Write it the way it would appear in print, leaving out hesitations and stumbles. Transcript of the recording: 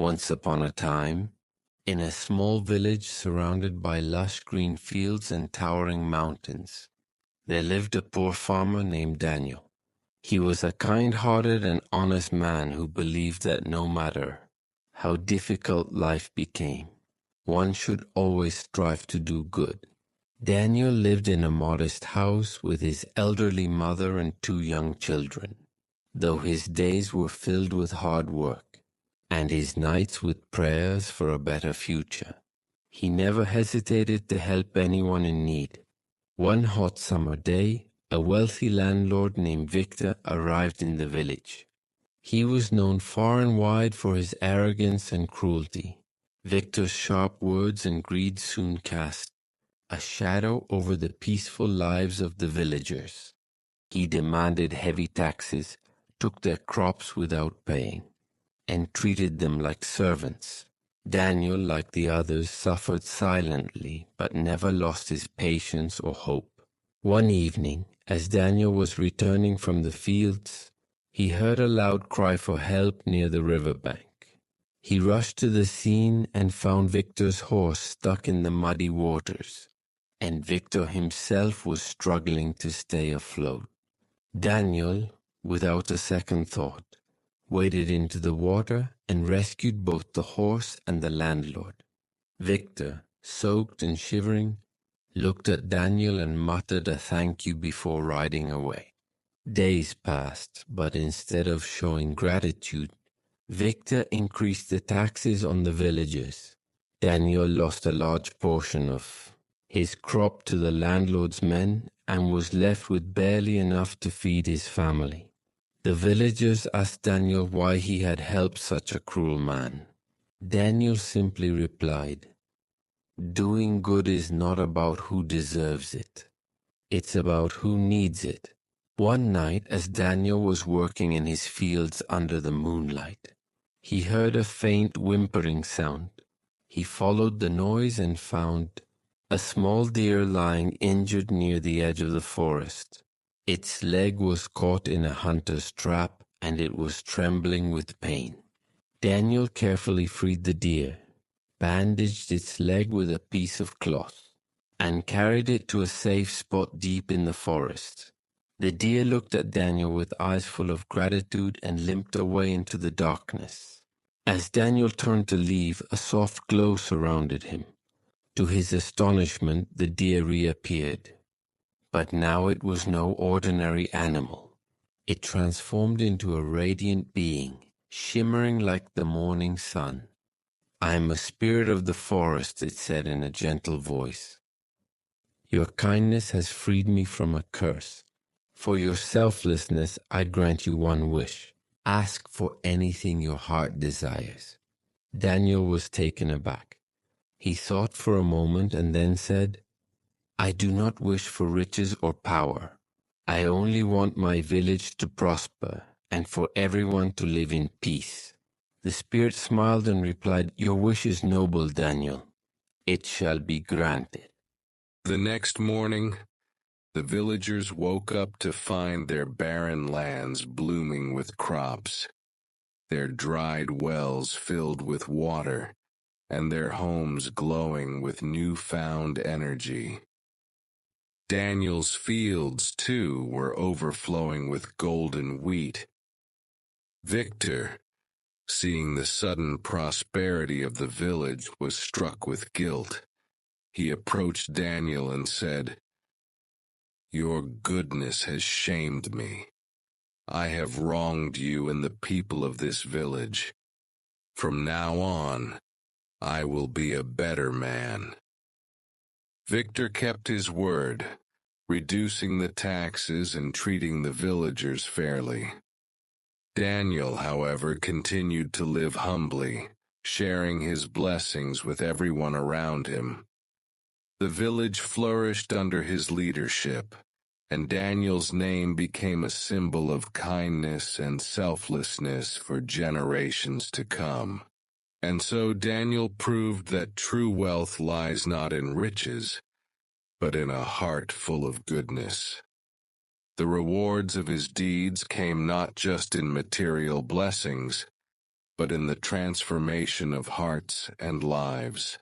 Once upon a time, in a small village surrounded by lush green fields and towering mountains, there lived a poor farmer named Daniel. He was a kind-hearted and honest man who believed that no matter how difficult life became, one should always strive to do good. Daniel lived in a modest house with his elderly mother and 2 young children. Though his days were filled with hard work, and his nights with prayers for a better future, he never hesitated to help anyone in need. One hot summer day, a wealthy landlord named Victor arrived in the village. He was known far and wide for his arrogance and cruelty. Victor's sharp words and greed soon cast a shadow over the peaceful lives of the villagers. He demanded heavy taxes, took their crops without paying, and treated them like servants. Daniel, like the others, suffered silently, but never lost his patience or hope. One evening, as Daniel was returning from the fields, he heard a loud cry for help near the riverbank. He rushed to the scene and found Victor's horse stuck in the muddy waters, and Victor himself was struggling to stay afloat. Daniel, without a second thought, waded into the water and rescued both the horse and the landlord. Victor, soaked and shivering, looked at Daniel and muttered a thank you before riding away. Days passed, but instead of showing gratitude, Victor increased the taxes on the villagers. Daniel lost a large portion of his crop to the landlord's men and was left with barely enough to feed his family. The villagers asked Daniel why he had helped such a cruel man. Daniel simply replied, "Doing good is not about who deserves it. It's about who needs it." One night, as Daniel was working in his fields under the moonlight, he heard a faint whimpering sound. He followed the noise and found a small deer lying injured near the edge of the forest. Its leg was caught in a hunter's trap, and it was trembling with pain. Daniel carefully freed the deer, bandaged its leg with a piece of cloth, and carried it to a safe spot deep in the forest. The deer looked at Daniel with eyes full of gratitude and limped away into the darkness. As Daniel turned to leave, a soft glow surrounded him. To his astonishment, the deer reappeared. But now it was no ordinary animal. It transformed into a radiant being, shimmering like the morning sun. "I am a spirit of the forest," it said in a gentle voice. "Your kindness has freed me from a curse. For your selflessness, I grant you one wish. Ask for anything your heart desires." Daniel was taken aback. He thought for a moment and then said, "I do not wish for riches or power. I only want my village to prosper and for everyone to live in peace." The spirit smiled and replied, "Your wish is noble, Daniel. It shall be granted." The next morning, the villagers woke up to find their barren lands blooming with crops, their dried wells filled with water, and their homes glowing with newfound energy. Daniel's fields, too, were overflowing with golden wheat. Victor, seeing the sudden prosperity of the village, was struck with guilt. He approached Daniel and said, "Your goodness has shamed me. I have wronged you and the people of this village. From now on, I will be a better man." Victor kept his word, reducing the taxes and treating the villagers fairly. Daniel, however, continued to live humbly, sharing his blessings with everyone around him. The village flourished under his leadership, and Daniel's name became a symbol of kindness and selflessness for generations to come. And so Daniel proved that true wealth lies not in riches, but in a heart full of goodness. The rewards of his deeds came not just in material blessings, but in the transformation of hearts and lives.